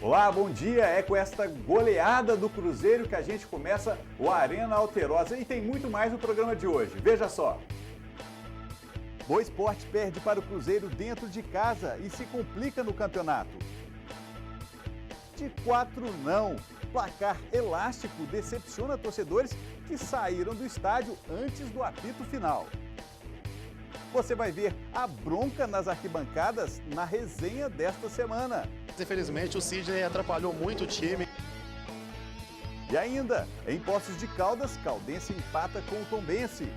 Olá, bom dia! É com esta goleada do Cruzeiro que a gente começa o Arena Alterosa e tem muito mais no programa de hoje. Veja só! Boa Esporte perde para o Cruzeiro dentro de casa e se complica no campeonato. De 4 não. Placar elástico decepciona torcedores que saíram do estádio antes do apito final. Você vai ver a bronca nas arquibancadas na resenha desta semana. Infelizmente o Sidney atrapalhou muito o time. E ainda, em Poços de Caldas, Caldense empata com o Tombense.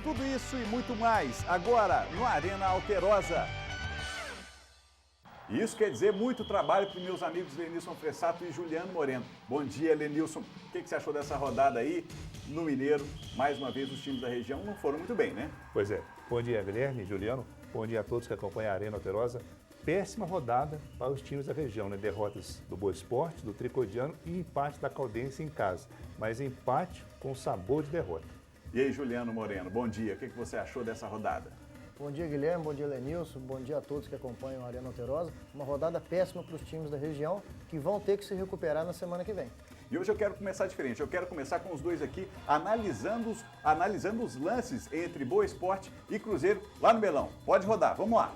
Tudo isso e muito mais, agora no Arena Alterosa. Isso quer dizer muito trabalho para os meus amigos Lenilson Fressato e Juliano Moreno. Bom dia, Lenilson. O que você achou dessa rodada aí no Mineiro? Mais uma vez, os times da região não foram muito bem, né? Pois é. Bom dia, Guilherme, Juliano. Bom dia a todos que acompanham a Arena Alterosa. Péssima rodada para os times da região, né? Derrotas do Boa Esporte, do Tricodiano e empate da Caldense em casa. Mas empate com sabor de derrota. E aí, Juliano Moreno, bom dia. O que você achou dessa rodada? Bom dia, Guilherme. Bom dia, Lenilson. Bom dia a todos que acompanham a Arena Alterosa. Uma rodada péssima para os times da região que vão ter que se recuperar na semana que vem. E hoje eu quero começar diferente. Eu quero começar com os dois aqui analisando os lances entre Boa Esporte e Cruzeiro lá no Belão. Pode rodar, vamos lá.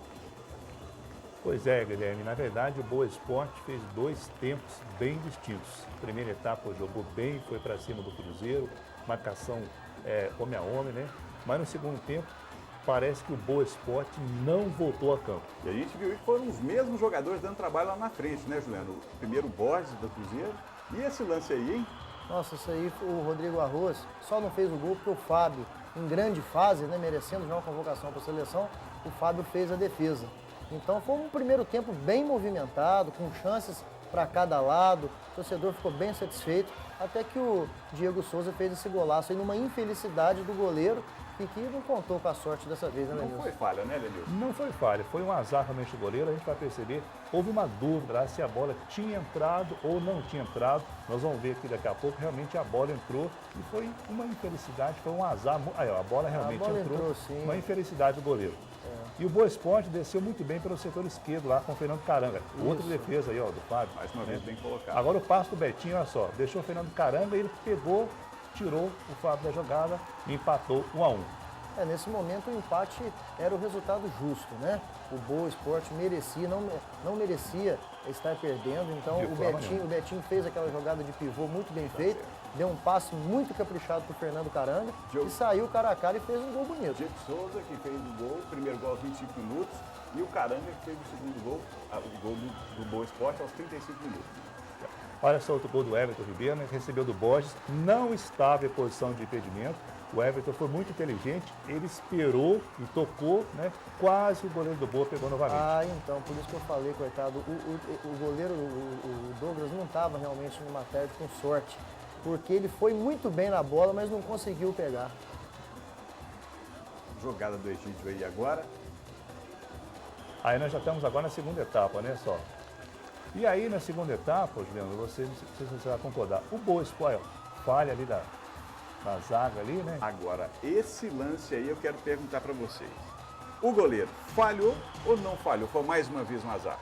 Pois é, Guilherme. Na verdade, o Boa Esporte fez 2 tempos bem distintos. Primeira etapa jogou bem, foi para cima do Cruzeiro, marcação homem a homem, né? Mas no segundo tempo, parece que o Boa Esporte não voltou a campo. E a gente viu que foram os mesmos jogadores dando trabalho lá na frente, né, Juliano? O primeiro Borges do Cruzeiro. E esse lance aí, hein? Nossa, isso aí, o Rodrigo Arroz só não fez o gol porque o Fábio, em grande fase, né, merecendo já uma convocação para a seleção, o Fábio fez a defesa. Então foi um primeiro tempo bem movimentado, com chances para cada lado, o torcedor ficou bem satisfeito, até que o Diego Souza fez esse golaço aí numa infelicidade do goleiro e que não contou com a sorte dessa vez, né, Lenilson? Não foi falha, né, Lenilson? Não foi falha, foi um azar realmente do goleiro, a gente vai perceber, houve uma dúvida lá se a bola tinha entrado ou não tinha entrado, nós vamos ver aqui daqui a pouco, realmente a bola entrou e foi uma infelicidade, foi um azar, aí, ó, a bola realmente entrou, sim. Uma infelicidade do goleiro. E o Boa Esporte desceu muito bem pelo setor esquerdo lá com o Fernando Caranga. Outra defesa aí, ó, do Fábio. Mais uma vez bem colocado. Agora o passo do Betinho, olha só, deixou o Fernando Caranga e ele pegou, tirou o Fábio da jogada e empatou 1-1. Nesse momento o empate era o resultado justo, né? O Boa Esporte merecia, não merecia estar perdendo, então o Betinho fez aquela jogada de pivô muito bem feita, deu um passe muito caprichado para o Fernando Caranga e saiu cara a cara e fez um gol bonito. Diego Souza que fez o gol, o primeiro gol aos 25 minutos e o Caranga que fez o segundo gol, o gol do Boa Esporte aos 35 minutos. Olha só outro gol do Everton Ribeiro, né? Recebeu do Borges, não estava em posição de impedimento. O Everton foi muito inteligente, ele esperou e tocou, né? Quase o goleiro do Boa pegou novamente. Então, por isso que eu falei, coitado, o goleiro, o Douglas, não estava realmente numa tarde com sorte, porque ele foi muito bem na bola, mas não conseguiu pegar. Jogada do Egídio aí agora. Aí nós já estamos agora na segunda etapa, né, só. E aí na segunda etapa, Juliano, você vai concordar, o Boa Esporte, falha ali na zaga ali, né? Agora, esse lance aí eu quero perguntar para vocês. O goleiro falhou ou não falhou? Foi mais uma vez um azar?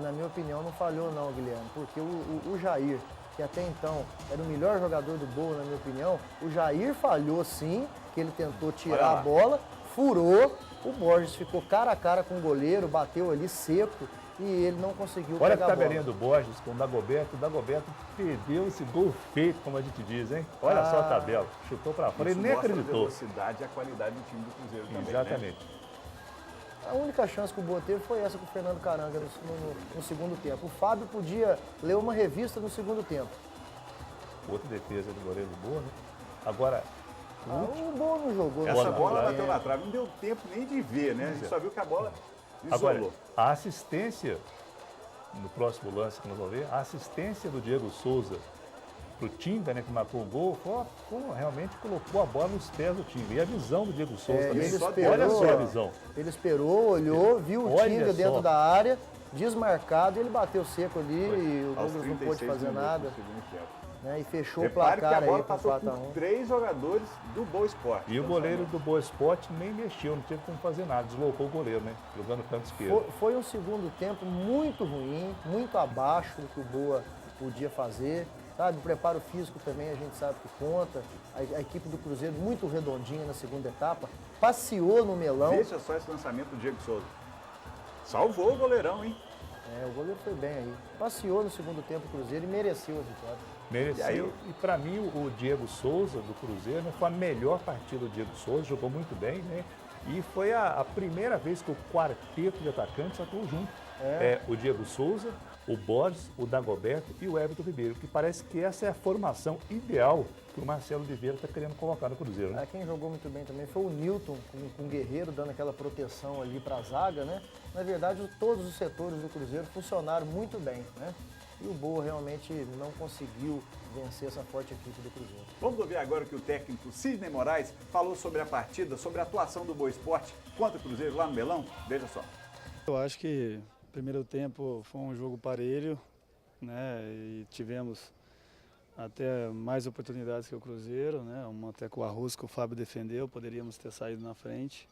Na minha opinião, não falhou não, Guilherme, porque o Jair, que até então era o melhor jogador do Boa, na minha opinião, o Jair falhou sim, que ele tentou tirar a bola, furou, o Borges ficou cara a cara com o goleiro, bateu ali seco, e ele não conseguiu Olha pegar a bola. Olha a tabelinha do Borges com o Dagoberto perdeu esse gol feito, como a gente diz, hein? Olha só a tabela, chutou pra fora, ele nem acreditou. A velocidade e a qualidade do time do Cruzeiro também, exatamente. Né? A única chance que o Boa teve foi essa com o Fernando Caranga no segundo tempo. O Fábio podia ler uma revista no segundo tempo. Outra defesa do goleiro do Boa, né? Agora, o Boa não jogou. Essa bola bateu na trave, não deu tempo nem de ver, né? A gente só viu que a bola isolou. Agora, a assistência, no próximo lance que nós vamos ver, a assistência do Diego Souza pro Tinga, né, que marcou o gol, realmente colocou a bola nos pés do Tinga. E a visão do Diego Souza também. Olha só a visão. Ele esperou, olhou, viu o Tinga dentro da área, desmarcado, ele bateu seco ali e o Douglas não pôde fazer nada. né, e fechou Repare o placar que a bola aí com passou 4 a por 1. 3 jogadores do Boa Esporte. E o goleiro do Boa Esporte nem mexeu, não teve como fazer nada, deslocou o goleiro, né? Jogando no canto esquerdo. Foi um segundo tempo muito ruim, muito abaixo do que o Boa podia fazer. Sabe, o preparo físico também a gente sabe que conta. A equipe do Cruzeiro muito redondinha na segunda etapa, passeou no melão. Veja só esse lançamento do Diego Souza. Salvou o goleirão, hein? O goleiro foi bem aí. Passeou no segundo tempo o Cruzeiro e mereceu a vitória. Mereceu. E para mim, o Diego Souza do Cruzeiro, né, foi a melhor partida do Diego Souza, jogou muito bem, né? E foi a primeira vez que o quarteto de atacantes atuou junto. O Diego Souza, o Borges, o Dagoberto e o Everton Ribeiro, que parece que essa é a formação ideal que o Marcelo Oliveira está querendo colocar no Cruzeiro. Né? Quem jogou muito bem também foi o Newton, com o Guerreiro dando aquela proteção ali para a zaga, né? Na verdade, todos os setores do Cruzeiro funcionaram muito bem, né? E o Boa realmente não conseguiu vencer essa forte equipe do Cruzeiro. Vamos ouvir agora o que o técnico Sidney Moraes falou sobre a partida, sobre a atuação do Boa Esporte contra o Cruzeiro lá no Melão. Veja só. Eu acho que o primeiro tempo foi um jogo parelho, né? E tivemos até mais oportunidades que o Cruzeiro, né? Uma até com o Arroz que o Fábio defendeu, poderíamos ter saído na frente.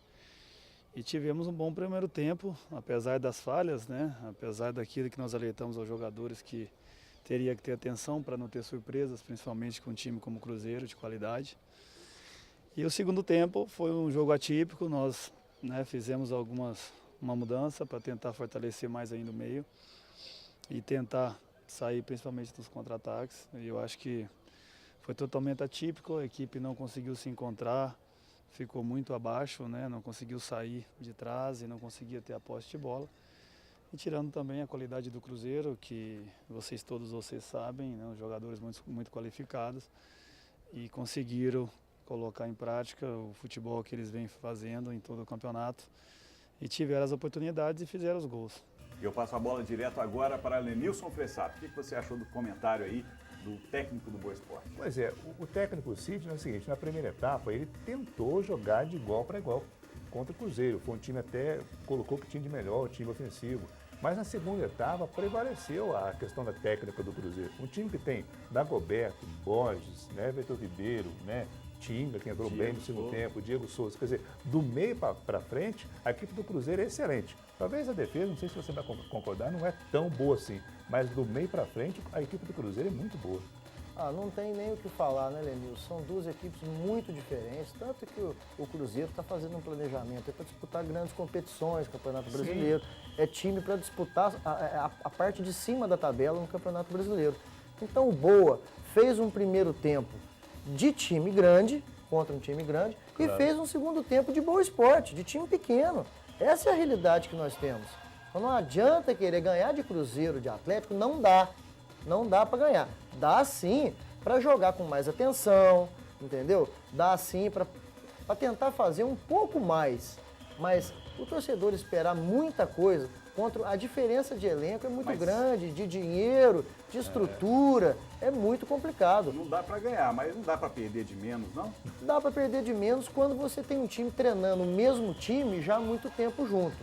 E tivemos um bom primeiro tempo, apesar das falhas, né? Apesar daquilo que nós alertamos aos jogadores que teria que ter atenção para não ter surpresas, principalmente com um time como o Cruzeiro, de qualidade. E o segundo tempo foi um jogo atípico, nós, né, fizemos uma mudança para tentar fortalecer mais ainda o meio e tentar sair principalmente dos contra-ataques. E eu acho que foi totalmente atípico, a equipe não conseguiu se encontrar, ficou muito abaixo, né? Não conseguiu sair de trás e não conseguia ter a posse de bola. E tirando também a qualidade do Cruzeiro, que todos vocês sabem, né? Os jogadores muito qualificados e conseguiram colocar em prática o futebol que eles vêm fazendo em todo o campeonato e tiveram as oportunidades e fizeram os gols. Eu passo a bola direto agora para Lenilson Fressato. O que você achou do comentário aí do técnico do Boa Esporte? Pois é, o técnico Sidney é o seguinte, na primeira etapa ele tentou jogar de igual para igual contra o Cruzeiro. Foi um time até, colocou que tinha de melhor, o time ofensivo. Mas na segunda etapa prevaleceu a questão da técnica do Cruzeiro. Um time que tem Dagoberto, Borges, né, Everton Ribeiro, né, Tinga, que entrou bem no segundo tempo, Diego Souza. Quer dizer, do meio para frente, a equipe do Cruzeiro é excelente. Talvez a defesa, não sei se você vai concordar, não é tão boa assim. Mas do meio para frente, a equipe do Cruzeiro é muito boa. Não tem nem o que falar, né, Lenilson? São duas equipes muito diferentes, tanto que o Cruzeiro está fazendo um planejamento para disputar grandes competições, Campeonato Brasileiro. É time para disputar a parte de cima da tabela no Campeonato Brasileiro. Então o Boa fez um primeiro tempo de time grande, contra um time grande, claro, e fez um segundo tempo de Boa Esporte, de time pequeno. Essa é a realidade que nós temos. Então não adianta querer ganhar de Cruzeiro, de Atlético, não dá. Não dá para ganhar. Dá sim para jogar com mais atenção, entendeu? Dá sim para tentar fazer um pouco mais. Mas o torcedor esperar muita coisa, contra a diferença de elenco é muito grande, de dinheiro, de estrutura, é muito complicado. Não dá para ganhar, mas não dá para perder de menos, não? Dá para perder de menos quando você tem um time treinando o mesmo time já há muito tempo junto.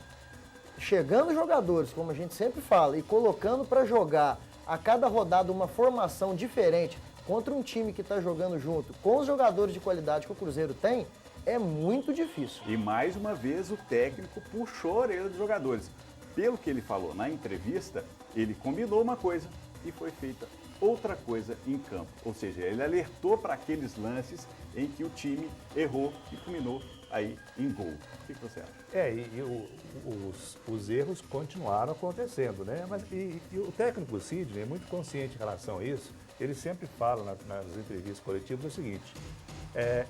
Chegando jogadores, como a gente sempre fala, e colocando para jogar a cada rodada uma formação diferente contra um time que está jogando junto, com os jogadores de qualidade que o Cruzeiro tem, é muito difícil. E mais uma vez o técnico puxou a orelha dos jogadores. Pelo que ele falou na entrevista, ele combinou uma coisa e foi feita outra coisa em campo. Ou seja, ele alertou para aqueles lances em que o time errou e culminou aí em gol. O que você acha? Os erros continuaram acontecendo, né? Mas e o técnico Sidney é muito consciente em relação a isso. Ele sempre fala nas entrevistas coletivas o seguinte: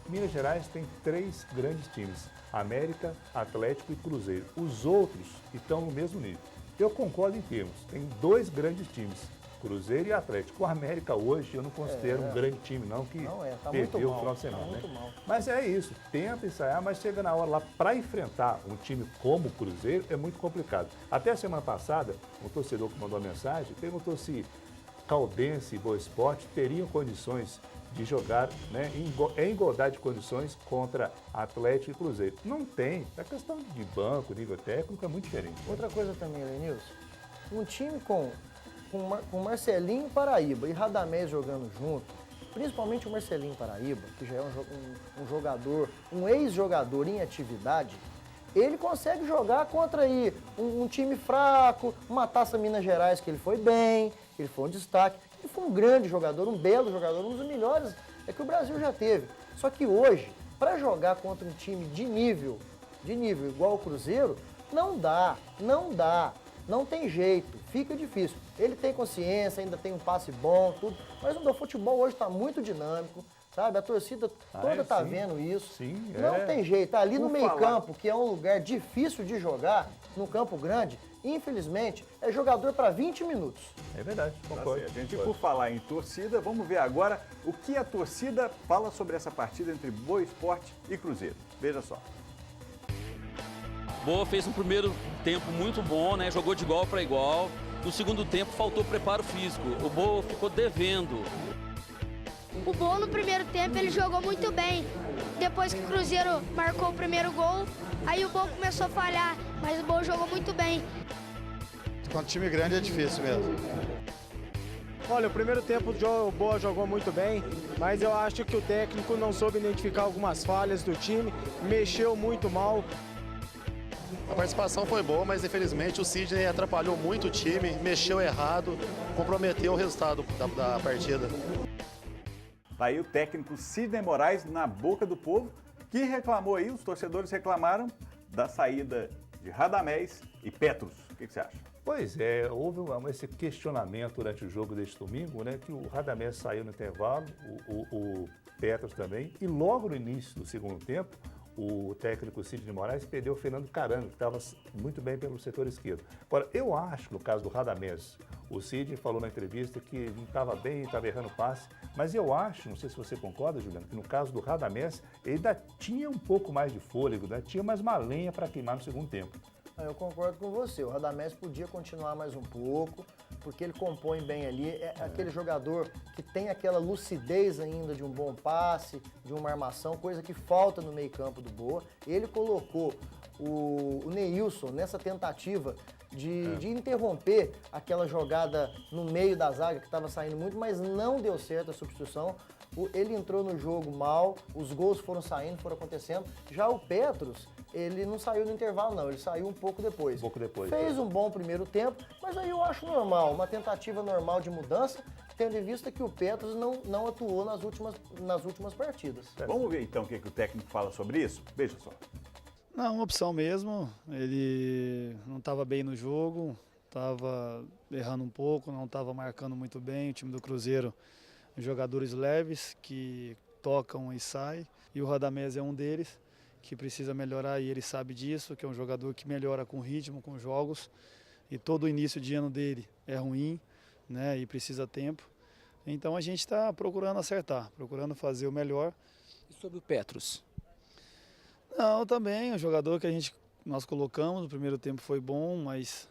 Minas Gerais tem 3 grandes times, América, Atlético e Cruzeiro. Os outros estão no mesmo nível. Eu concordo em termos, tem 2 grandes times, Cruzeiro e Atlético. O América hoje eu não considero um grande time não, que tá perdeu o final de semana. Né? Mas é isso, tenta ensaiar, mas chega na hora lá para enfrentar um time como o Cruzeiro é muito complicado. Até a semana passada, um torcedor que mandou uma mensagem perguntou se Caldense e Boa Esporte teriam condições de jogar, né, em igualdade de condições contra Atlético e Cruzeiro. Não tem. A questão de banco, nível técnico é muito diferente. Outra coisa também, Lenilson, um time com com Marcelinho Paraíba e Radamés jogando junto, principalmente o Marcelinho Paraíba, que já é um jogador, um ex-jogador em atividade, ele consegue jogar contra aí um time fraco, uma Taça Minas Gerais que ele foi bem, ele foi um destaque, ele foi um grande jogador, um belo jogador, um dos melhores que o Brasil já teve. Só que hoje, para jogar contra um time de nível igual o Cruzeiro, não dá, não tem jeito, fica difícil. Ele tem consciência, ainda tem um passe bom, tudo, mas o futebol hoje está muito dinâmico, sabe? A torcida toda está vendo isso. Sim, não tem jeito. Ali no meio-campo, que é um lugar difícil de jogar, no campo grande, infelizmente, é jogador para 20 minutos. É verdade, concordo. Tá, gente, por falar em torcida, vamos ver agora o que a torcida fala sobre essa partida entre Boa Esporte e Cruzeiro. Veja só. Boa fez um primeiro tempo muito bom, né? Jogou de igual para igual. No segundo tempo faltou preparo físico. O Boa ficou devendo. O Boa no primeiro tempo ele jogou muito bem. Depois que o Cruzeiro marcou o primeiro gol, aí o Boa começou a falhar, mas o Boa jogou muito bem. Contra time grande é difícil mesmo. Olha, o primeiro tempo o Boa jogou muito bem, mas eu acho que o técnico não soube identificar algumas falhas do time, mexeu muito mal. A participação foi boa, mas infelizmente o Sidney atrapalhou muito o time, mexeu errado, comprometeu o resultado da partida. Tá aí o técnico Sidney Moraes na boca do povo, que reclamou aí, os torcedores reclamaram da saída de Radamés e Petros. O que você acha? Pois é, houve esse questionamento durante o jogo deste domingo, né, que o Radamés saiu no intervalo, o Petros também, e logo no início do segundo tempo, o técnico Sidney Moraes perdeu o Fernando Carango, que estava muito bem pelo setor esquerdo. Agora, eu acho que no caso do Radamés, o Sidney falou na entrevista que não estava bem, estava errando passe, mas eu acho, não sei se você concorda, Juliano, que no caso do Radamés, ele ainda tinha um pouco mais de fôlego, né? Tinha mais uma lenha para queimar no segundo tempo. Eu concordo com você, o Radamés podia continuar mais um pouco, porque ele compõe bem ali, é aquele jogador que tem aquela lucidez ainda de um bom passe, de uma armação, coisa que falta no meio-campo do Boa. Ele colocou o Neilson nessa tentativa de interromper aquela jogada no meio da zaga que estava saindo muito, mas não deu certo a substituição. Ele entrou no jogo mal, os gols foram saindo, foram acontecendo. Já o Petros, ele não saiu no intervalo não, ele saiu um pouco depois. Fez um bom primeiro tempo, mas aí eu acho normal, uma tentativa normal de mudança, tendo em vista que o Petros não atuou nas últimas partidas. Vamos ver então o que o técnico fala sobre isso? Veja só. Não, uma opção mesmo, ele não estava bem no jogo, estava errando um pouco, não estava marcando muito bem, o time do Cruzeiro, jogadores leves que tocam e saem, e o Radamés é um deles, que precisa melhorar e ele sabe disso, que é um jogador que melhora com ritmo, com jogos, e todo o início de ano dele é ruim, né, e precisa tempo. Então a gente está procurando acertar, procurando fazer o melhor. E sobre o Petros? Não, também, o jogador que nós colocamos, no primeiro tempo foi bom, mas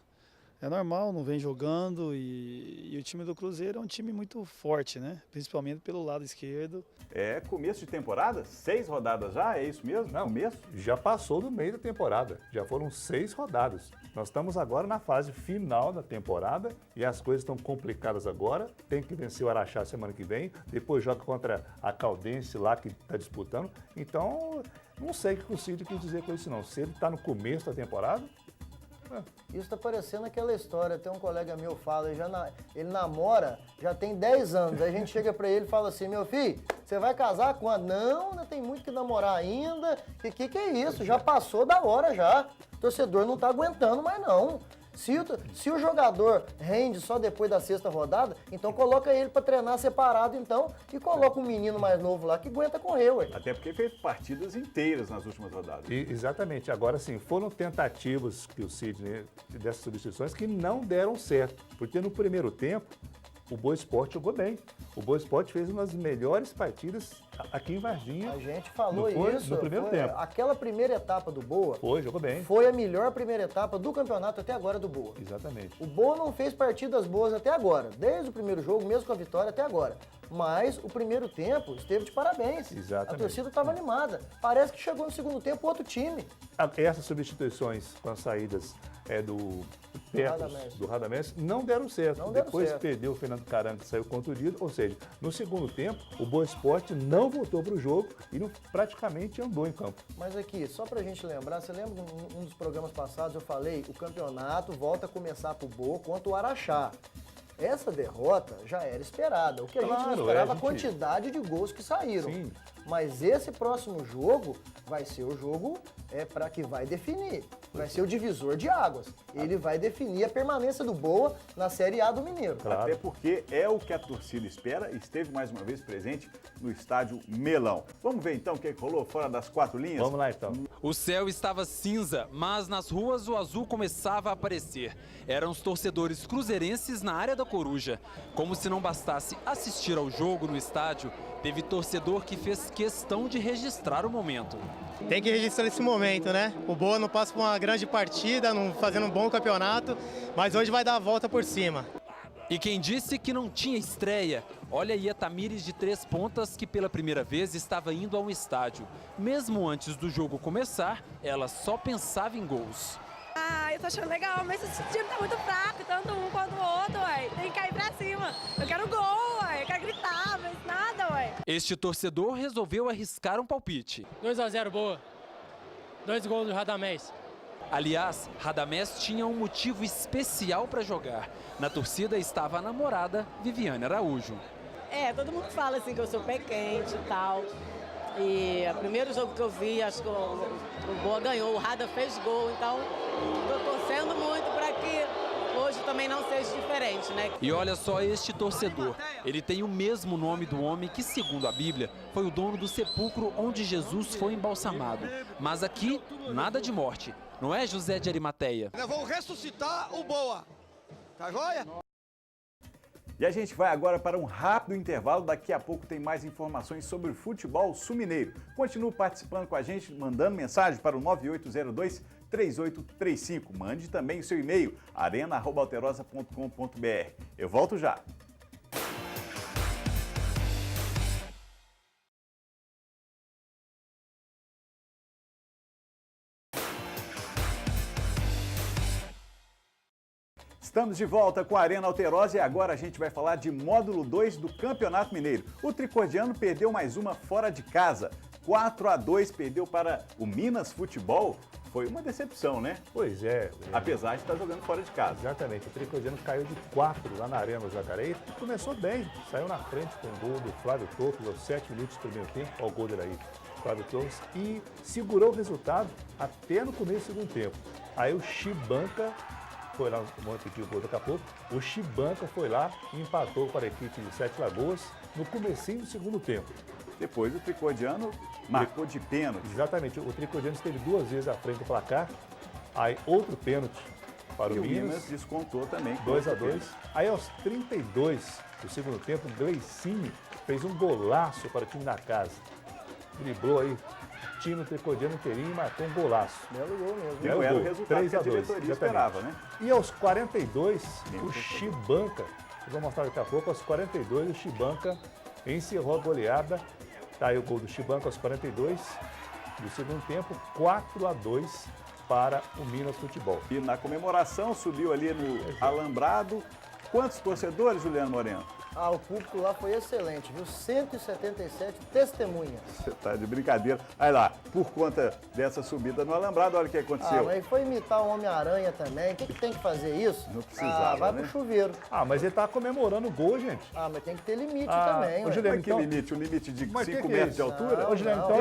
é normal, não vem jogando e o time do Cruzeiro é um time muito forte, né? Principalmente pelo lado esquerdo. É começo de temporada? 6 rodadas já? É isso mesmo? Não, começo? Já passou do meio da temporada, já foram 6 rodadas. Nós estamos agora na fase final da temporada e as coisas estão complicadas agora. Tem que vencer o Araxá semana que vem, depois joga contra a Caldense lá que está disputando. Então, não sei o que o Cid quis dizer com isso não. Se ele está no começo da temporada... Isso está parecendo aquela história, até um colega meu fala, ele namora, já tem 10 anos, aí a gente chega para ele e fala assim, meu filho, você vai casar quando? Não, ainda tem muito que namorar ainda, que é isso, já passou da hora já, o torcedor não está aguentando mais não. Se o jogador rende só depois da 6ª rodada, então coloca ele para treinar separado então e coloca um menino mais novo lá que aguenta correr, ué. Até porque fez partidas inteiras nas últimas rodadas. Exatamente. Agora sim, foram tentativas que o Sidney dessas substituições que não deram certo, porque no primeiro tempo o Boa Esporte jogou bem. O Boa Esporte fez uma das melhores partidas Aqui em Varginha. A gente falou Não foi? isso. No primeiro tempo. Aquela primeira etapa do Boa Jogou bem. foi a melhor primeira etapa do campeonato até agora do Boa. Exatamente. O Boa não fez partidas boas até agora, desde o primeiro jogo, mesmo com a vitória até agora. Mas o primeiro tempo esteve de parabéns. Exatamente. A torcida estava animada. Parece que chegou no segundo tempo outro time. Essas substituições com as saídas do Radamés não deram certo. Não deram Depois certo. perdeu o Fernando Caranca, que saiu contundido. Ou seja, no segundo tempo, o Boa Esporte não voltou para o jogo e praticamente andou em campo. Mas aqui, só pra gente lembrar, você lembra que um dos programas passados eu falei, o campeonato volta a começar pro Boa contra o Araxá. Essa derrota já era esperada. O que a gente não esperava, a quantidade de gols que saíram. Sim. Mas esse próximo jogo vai ser o jogo para que vai definir. Vai ser o divisor de águas. Ele vai definir a permanência do Boa na Série A do Mineiro. Claro. Até porque é o que a torcida espera e esteve mais uma vez presente no estádio Melão. Vamos ver então o que rolou fora das 4 linhas? Vamos lá então. O céu estava cinza, mas nas ruas o azul começava a aparecer. Eram os torcedores cruzeirenses na área da Coruja. Como se não bastasse assistir ao jogo no estádio, teve torcedor que fez questão de registrar o momento. Tem que registrar esse momento, né? O Boa não passa por uma grande partida, não fazendo um bom campeonato, mas hoje vai dar a volta por cima. E quem disse que não tinha estreia? Olha aí a Tamires de 3 pontas que pela primeira vez estava indo a um estádio. Mesmo antes do jogo começar, ela só pensava em gols. Eu tô achando legal, mas esse time tá muito fraco, tanto um quanto o outro, ué. Tem que cair pra cima. Eu quero gol, ué. Eu quero gritar, mas nada, ué. Este torcedor resolveu arriscar um palpite. 2-0 Boa. 2 gols do Radamés. Aliás, Radamés tinha um motivo especial para jogar. Na torcida estava a namorada Viviane Araújo. Todo mundo fala assim que eu sou pé quente e tal. E o primeiro jogo que eu vi, acho que o Boa ganhou, o Rada fez gol, então estou torcendo muito para que hoje também não seja diferente, né? E olha só este torcedor, ele tem o mesmo nome do homem que, segundo a Bíblia, foi o dono do sepulcro onde Jesus foi embalsamado. Mas aqui, nada de morte, não é, José de Arimateia? Nós vamos ressuscitar o Boa, tá joia? E a gente vai agora para um rápido intervalo. Daqui a pouco tem mais informações sobre o futebol sul-mineiro. Continue participando com a gente, mandando mensagem para o 9802-3835. Mande também o seu e-mail, arena@alterosa.com.br. Eu volto já. Estamos de volta com a Arena Alterosa e agora a gente vai falar de módulo 2 do Campeonato Mineiro. O tricordiano perdeu mais uma fora de casa. 4-2 perdeu para o Minas Futebol. Foi uma decepção, né? Pois é. Apesar de estar jogando fora de casa. Exatamente. O tricordiano caiu de 4 lá na Arena do Jacareí. Começou bem. Saiu na frente com o gol do Flávio Torres aos 7 minutos do primeiro tempo. Olha o gol dele aí, Flávio Torres. E segurou o resultado até no começo do segundo tempo. Aí o Chibanca foi lá, vamos repetir o gol daqui a pouco, o Chibanca foi lá e empatou para a equipe de Sete Lagoas no comecinho do segundo tempo. Depois o tricordiano marcou de pênalti. Exatamente, o tricordiano esteve 2 vezes à frente do placar, aí outro pênalti para o Minas descontou também. 2-2. Aí aos 32 do segundo tempo, o Gleicinho fez um golaço para o time da casa. Driblou aí o time tricordiano inteirinho e marcou um golaço. Belo gol mesmo. Não era o resultado que a diretoria esperava, né? E aos 42, o Chibanca, eu vou mostrar daqui a pouco, aos 42 o Chibanca encerrou a goleada. Tá aí o gol do Chibanca aos 42 do segundo tempo, 4-2 para o Minas Futebol. E na comemoração subiu ali no alambrado. Quantos torcedores, Juliano Moreno? O público lá foi excelente, viu? 177 testemunhas. Você tá de brincadeira. Aí lá, por conta dessa subida no alambrado, olha o que aconteceu. Mas foi imitar o Homem-Aranha também. O que tem que fazer isso? Não precisava, vai né? pro chuveiro. Mas ele tá comemorando o gol, gente. Mas tem que ter limite também. Ô, Juliano, que limite? Um limite de 5 metros de altura? Ô, Juliano, então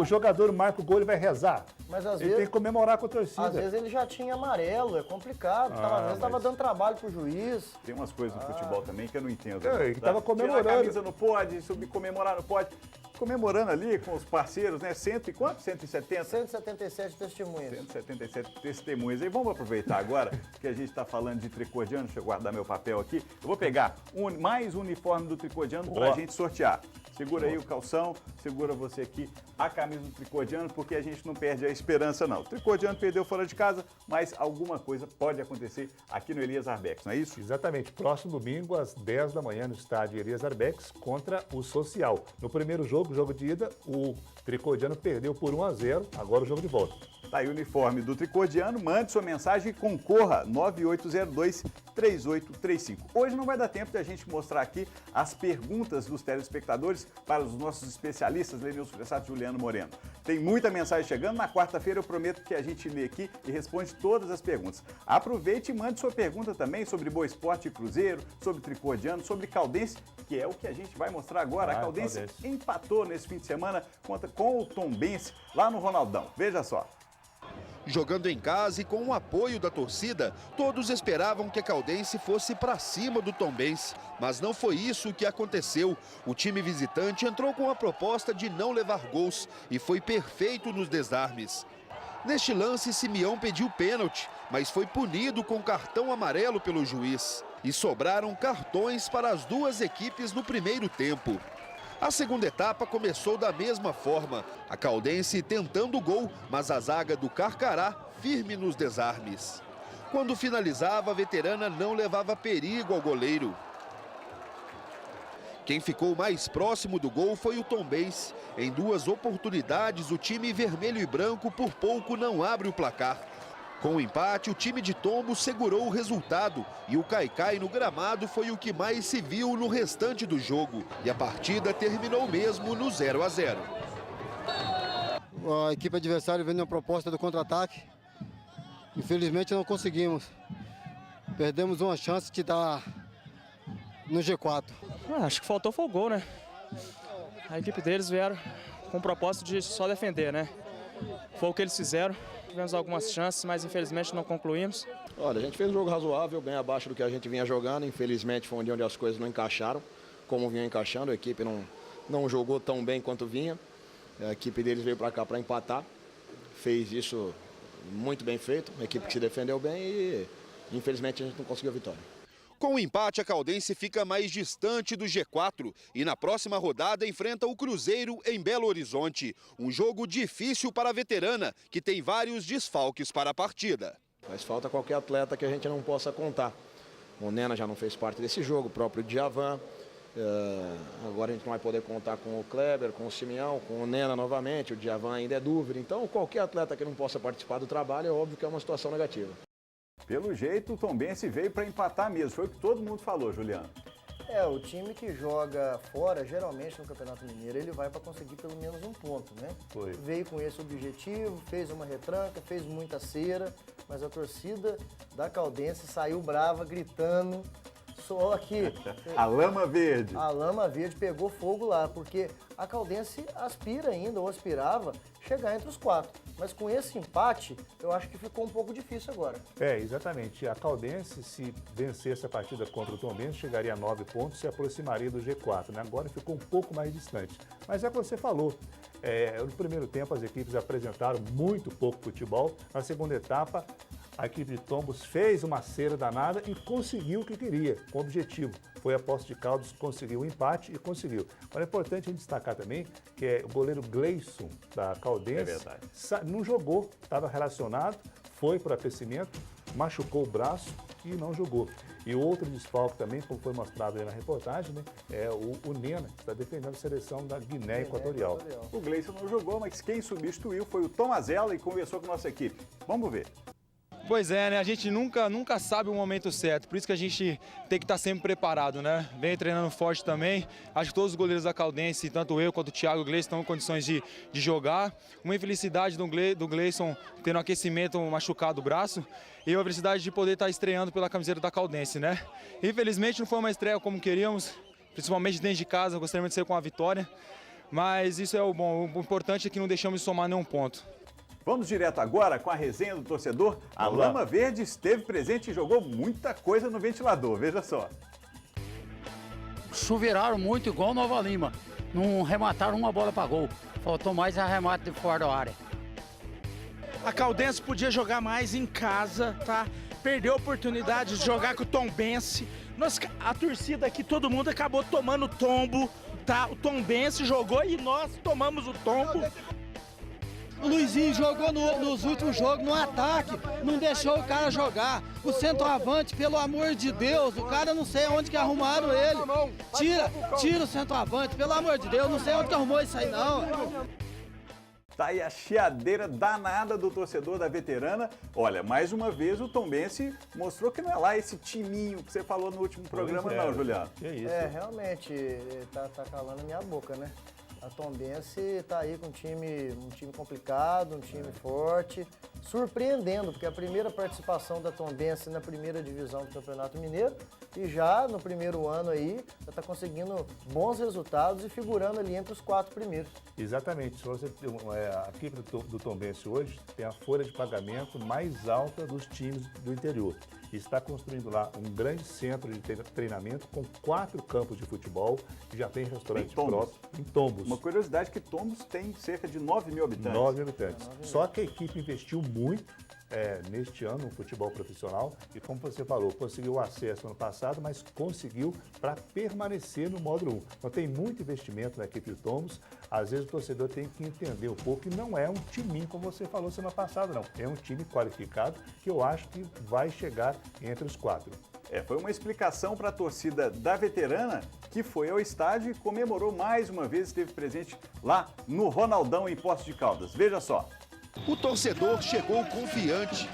o jogador marca o gol, ele vai rezar. Mas às ele vezes, tem que comemorar com a torcida. Às vezes ele já tinha amarelo, é complicado. Às vezes estava dando trabalho pro juiz. Tem umas coisas no futebol também que eu não entendo. Ele estava comemorando. Tirar a camisa não pode, subir, comemorar não pode. Comemorando ali com os parceiros, né? 170? 177 testemunhas. 177 testemunhas. E vamos aproveitar agora que a gente está falando de tricordiano. Deixa eu guardar meu papel aqui. Eu vou pegar mais um uniforme do tricordiano para a gente sortear. Segura aí o calção, segura você aqui a camisa do Tricodiano, porque a gente não perde a esperança, não. O Tricodiano perdeu fora de casa, mas alguma coisa pode acontecer aqui no Elias Arbex, não é isso? Exatamente. Próximo domingo, às 10 da manhã, no estádio Elias Arbex, contra o Social. No primeiro jogo de ida, o Tricodiano perdeu por 1-0, agora o jogo de volta. Tá aí o uniforme do Tricodiano, mande sua mensagem e concorra 9802-3835. Hoje não vai dar tempo de a gente mostrar aqui as perguntas dos telespectadores para os nossos especialistas, Lenilson Fressato e Juliano Moreno. Tem muita mensagem chegando, na quarta-feira eu prometo que a gente lê aqui e responde todas as perguntas. Aproveite e mande sua pergunta também sobre Boa Esporte e Cruzeiro, sobre Tricodiano, sobre Caldense, que é o que a gente vai mostrar agora. A Caldense empatou nesse fim de semana com o Tombense lá no Ronaldão. Veja só. Jogando em casa e com o apoio da torcida, todos esperavam que a Caldense fosse para cima do Tombense, mas não foi isso que aconteceu. O time visitante entrou com a proposta de não levar gols e foi perfeito nos desarmes. Neste lance, Simeão pediu pênalti, mas foi punido com cartão amarelo pelo juiz. E sobraram cartões para as duas equipes no primeiro tempo. A segunda etapa começou da mesma forma, a Caldense tentando o gol, mas a zaga do Carcará firme nos desarmes. Quando finalizava, a veterana não levava perigo ao goleiro. Quem ficou mais próximo do gol foi o Tombense. Em duas oportunidades, o time vermelho e branco por pouco não abre o placar. Com o empate, o time de Tombo segurou o resultado e o caicai no gramado foi o que mais se viu no restante do jogo. E a partida terminou mesmo no 0-0. A equipe adversária veio na proposta do contra-ataque. Infelizmente não conseguimos. Perdemos uma chance de dar no G4. Acho que faltou foi o gol, né? A equipe deles vieram com o propósito de só defender, né? Foi o que eles fizeram. Tivemos algumas chances, mas infelizmente não concluímos. Olha, a gente fez um jogo razoável, bem abaixo do que a gente vinha jogando. Infelizmente foi onde as coisas não encaixaram, como vinha encaixando. A equipe não jogou tão bem quanto vinha. A equipe deles veio para cá para empatar. Fez isso muito bem feito. Uma equipe que se defendeu bem e infelizmente a gente não conseguiu a vitória. Com o empate, a Caldense fica mais distante do G4 e na próxima rodada enfrenta o Cruzeiro em Belo Horizonte. Um jogo difícil para a veterana, que tem vários desfalques para a partida. Mas falta qualquer atleta que a gente não possa contar. O Nena já não fez parte desse jogo, o próprio Djavan. Agora a gente não vai poder contar com o Kleber, com o Simeão, com o Nena novamente. O Djavan ainda é dúvida. Então qualquer atleta que não possa participar do trabalho é óbvio que é uma situação negativa. Pelo jeito, o Tombense veio para empatar mesmo. Foi o que todo mundo falou, Juliano. O time que joga fora, geralmente no Campeonato Mineiro, ele vai para conseguir pelo menos um ponto, né? Foi. Veio com esse objetivo, fez uma retranca, fez muita cera, mas a torcida da Caldense saiu brava, gritando. Só que a lama verde. A lama verde pegou fogo lá, porque a Caldense aspira ainda, ou aspirava, chegar entre os 4. Mas com esse empate, eu acho que ficou um pouco difícil agora. Exatamente. A Caldense, se vencesse a partida contra o Tombense, chegaria a 9 pontos e se aproximaria do G4. Né? Agora ficou um pouco mais distante. Mas é o que você falou. No primeiro tempo, as equipes apresentaram muito pouco futebol. Na segunda etapa, a equipe de Tombos fez uma cera danada e conseguiu o que queria, com o objetivo. Foi a Poços de Caldas, conseguiu o empate e conseguiu. Agora é importante a gente destacar também que o goleiro Gleison, da Caldense, não jogou, estava relacionado, foi para o aquecimento, machucou o braço e não jogou. E outro desfalque também, como foi mostrado aí na reportagem, né, é o Nena, que está defendendo a seleção da Guiné Equatorial. O Gleison não jogou, mas quem substituiu foi o Tomazella e conversou com a nossa equipe. Vamos ver. Pois é, né? A gente nunca sabe o momento certo, por isso que a gente tem que estar sempre preparado, né? Vem treinando forte também. Acho que todos os goleiros da Caldense, tanto eu quanto o Thiago e o Gleison, estão em condições de jogar. Uma infelicidade do Gleison tendo um aquecimento machucado o braço e uma felicidade de poder estar estreando pela camiseta da Caldense, né? Infelizmente não foi uma estreia como queríamos, principalmente dentro de casa, gostaríamos de ser com a vitória, mas isso é o bom. O importante é que não deixamos de somar nenhum ponto. Vamos direto agora com a resenha do torcedor. A Lama Verde esteve presente e jogou muita coisa no ventilador, veja só. Chuveiraram muito igual Nova Lima. Não remataram uma bola para gol. Faltou mais arremate de fora da área. A Caldense podia jogar mais em casa, tá? Perdeu a oportunidade de jogar com o Tombense. A torcida aqui, todo mundo acabou tomando tombo, tá? O Tombense jogou e nós tomamos o tombo. O Luizinho jogou nos últimos jogos no ataque, não deixou o cara jogar. O centroavante, pelo amor de Deus, o cara não sei onde que arrumaram ele. Tira o centroavante, pelo amor de Deus, não sei onde que arrumou isso aí não. Tá aí a chiadeira danada do torcedor da Veterana. Olha, mais uma vez o Tombense mostrou que não é lá esse timinho que você falou no último programa, não, Juliano. Que isso? Realmente, tá calando a minha boca, né? A Tombense tá aí com um time complicado, um time forte, surpreendendo, porque a primeira participação da Tombense na primeira divisão do Campeonato Mineiro e já no primeiro ano aí já está conseguindo bons resultados e figurando ali entre os 4 primeiros. Exatamente. Se você, a equipe do Tombense hoje tem a folha de pagamento mais alta dos times do interior. Está construindo lá um grande centro de treinamento com 4 campos de futebol e já tem restaurante próprio em Tombos. Uma curiosidade que Tombos tem cerca de 9 mil habitantes. 9 mil habitantes. Só que a equipe investiu muito neste ano no futebol profissional e, como você falou, conseguiu acesso ano passado, mas conseguiu para permanecer no módulo 1. Então tem muito investimento na equipe de Tombos. Às vezes o torcedor tem que entender um pouco que não é um timinho, como você falou semana passada, não. É um time qualificado que eu acho que vai chegar entre os 4. Foi uma explicação para a torcida da Veterana que foi ao estádio e comemorou mais uma vez, esteve presente lá no Ronaldão, em Poços de Caldas. Veja só. O torcedor chegou confiante.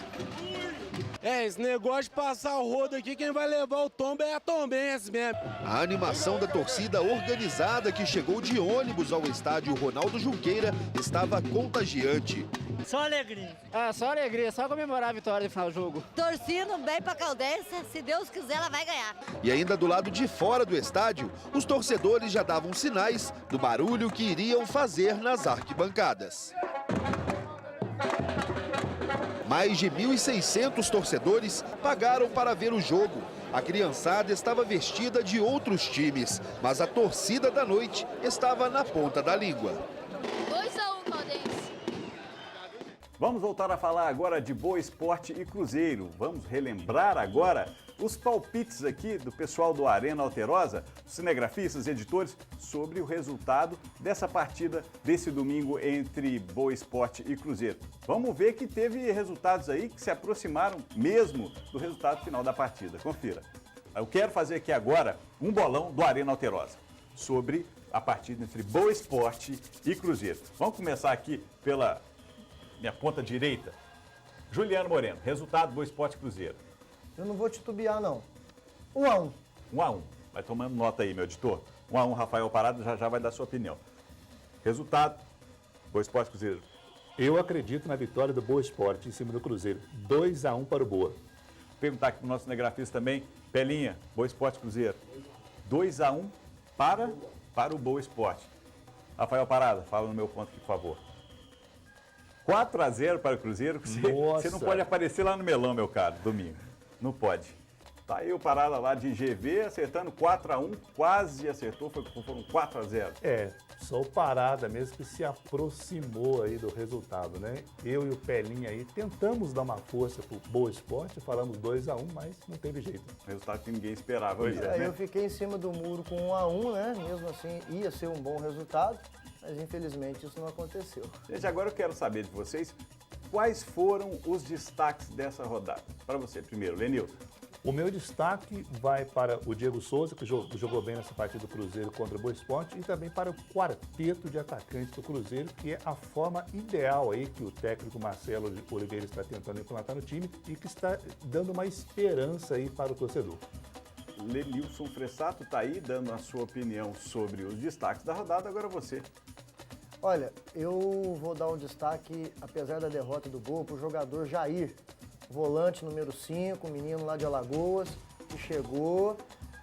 Esse negócio de passar o rodo aqui, quem vai levar o tombo é a Tombense mesmo. A animação da torcida organizada que chegou de ônibus ao estádio Ronaldo Junqueira estava contagiante. Só alegria. Só alegria, só comemorar a vitória no final do jogo. Torcendo bem pra Caldense, se Deus quiser ela vai ganhar. E ainda do lado de fora do estádio, os torcedores já davam sinais do barulho que iriam fazer nas arquibancadas. Mais de 1.600 torcedores pagaram para ver o jogo. A criançada estava vestida de outros times, mas a torcida da noite estava na ponta da língua. 2-1, Caldense. Vamos voltar a falar agora de Boa Esporte e Cruzeiro. Vamos relembrar agora os palpites aqui do pessoal do Arena Alterosa, cinegrafistas, editores, sobre o resultado dessa partida desse domingo entre Boa Esporte e Cruzeiro. Vamos ver que teve resultados aí que se aproximaram mesmo do resultado final da partida. Confira. Eu quero fazer aqui agora um bolão do Arena Alterosa sobre a partida entre Boa Esporte e Cruzeiro. Vamos começar aqui pela minha ponta direita. Juliano Moreno, resultado Boa Esporte e Cruzeiro. Eu não vou titubear, não. 1-1. 1-1. Vai tomando nota aí, meu editor. 1-1, Rafael Parado já vai dar sua opinião. Resultado, Boa Esporte e Cruzeiro. Eu acredito na vitória do Boa Esporte em cima do Cruzeiro. 2-1 para o Boa. Vou perguntar aqui para o nosso cinegrafista também. Pelinha, Boa Esporte e Cruzeiro. 2-1 para o Boa Esporte. Rafael Parada, fala no meu ponto aqui, por favor. 4-0 para o Cruzeiro. Você não pode aparecer lá no Melão, meu caro, domingo. Não pode. Tá aí o Parada lá de GV, acertando 4-1, quase acertou, foram 4-0. Só o Parada mesmo que se aproximou aí do resultado, né? Eu e o Pelinha aí tentamos dar uma força pro Boa Esporte, falamos 2-1, mas não teve jeito. Resultado que ninguém esperava. Eu fiquei em cima do muro com 1-1, né? Mesmo assim, ia ser um bom resultado, mas infelizmente isso não aconteceu. Gente, agora eu quero saber de vocês quais foram os destaques dessa rodada. Para você, primeiro, Lenilson. O meu destaque vai para o Diego Souza, que jogou bem nessa partida do Cruzeiro contra o Boa Esporte, e também para o quarteto de atacantes do Cruzeiro, que é a forma ideal aí que o técnico Marcelo Oliveira está tentando implantar no time e que está dando uma esperança aí para o torcedor. Lenilson Fressato está aí dando a sua opinião sobre os destaques da rodada, agora você. Olha, eu vou dar um destaque, apesar da derrota do Boa, para o jogador Jair, volante número 5, menino lá de Alagoas, que chegou,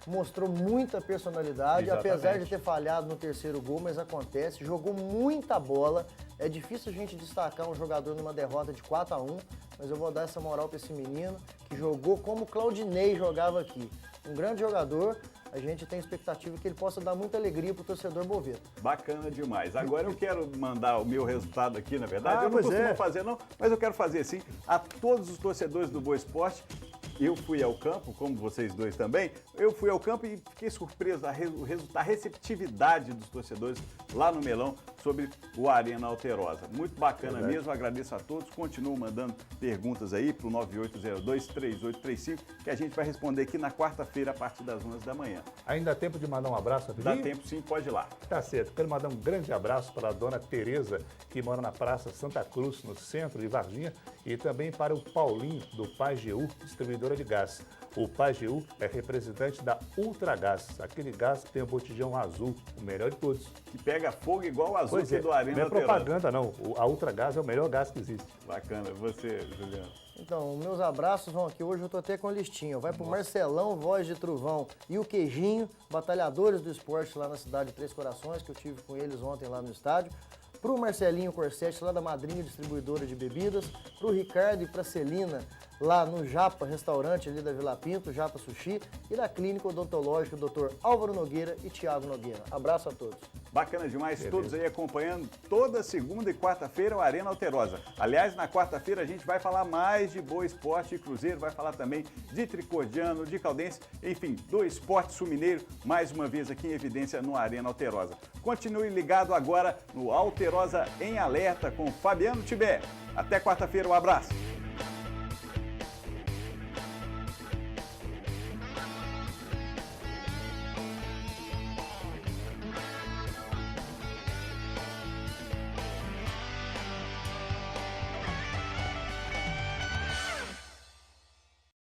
mostrou muita personalidade, apesar de ter falhado no terceiro gol, mas acontece, jogou muita bola. É difícil a gente destacar um jogador numa derrota de 4-1, mas eu vou dar essa moral para esse menino, que jogou como o Claudinei jogava aqui. Um grande jogador, a gente tem expectativa que ele possa dar muita alegria para o torcedor boveto. Bacana demais. Agora eu quero mandar o meu resultado aqui, na verdade. Eu não costumo fazer não, mas eu quero fazer sim a todos os torcedores do Boa Esporte Eu fui ao campo, como vocês dois também, eu fui ao campo e fiquei surpreso a receptividade dos torcedores lá no Melão sobre o Arena Alterosa. Muito bacana mesmo, agradeço a todos. Continuo mandando perguntas aí para o 9802-3835, que a gente vai responder aqui na quarta-feira a partir das 11 da manhã. Ainda dá tempo de mandar um abraço, rapidinho? Dá tempo sim, pode ir lá. Tá certo. Quero mandar um grande abraço para a dona Tereza, que mora na Praça Santa Cruz, no centro de Varginha, e também para o Paulinho, do Pajeú, distribuidora de gás. O Pajeú é representante da Ultragás, aquele gás que tem o botijão azul, o melhor de todos. Que pega fogo igual o azul do Arena. Não é propaganda, não. A Ultragás é o melhor gás que existe. Bacana. Você, Juliano? Então, meus abraços vão aqui. Hoje eu tô até com listinha. Vai pro Marcelão, Voz de Truvão e o Queijinho, batalhadores do esporte lá na cidade de Três Corações, que eu tive com eles ontem lá no estádio. Pro Marcelinho Corsete, lá da Madrinha Distribuidora de Bebidas. Pro Ricardo e pra Celina, lá no Japa Restaurante, ali da Vila Pinto, Japa Sushi. E da Clínica Odontológica, Dr. Álvaro Nogueira e Tiago Nogueira. Abraço a todos. Bacana demais, todos aí acompanhando toda segunda e quarta-feira o Arena Alterosa. Aliás, na quarta-feira a gente vai falar mais de Boa Esporte e Cruzeiro, vai falar também de Tricordiano, de Caldense, enfim, do esporte sul-mineiro, mais uma vez aqui em evidência no Arena Alterosa. Continue ligado agora no Alterosa em Alerta com Fabiano Tibé. Até quarta-feira, um abraço.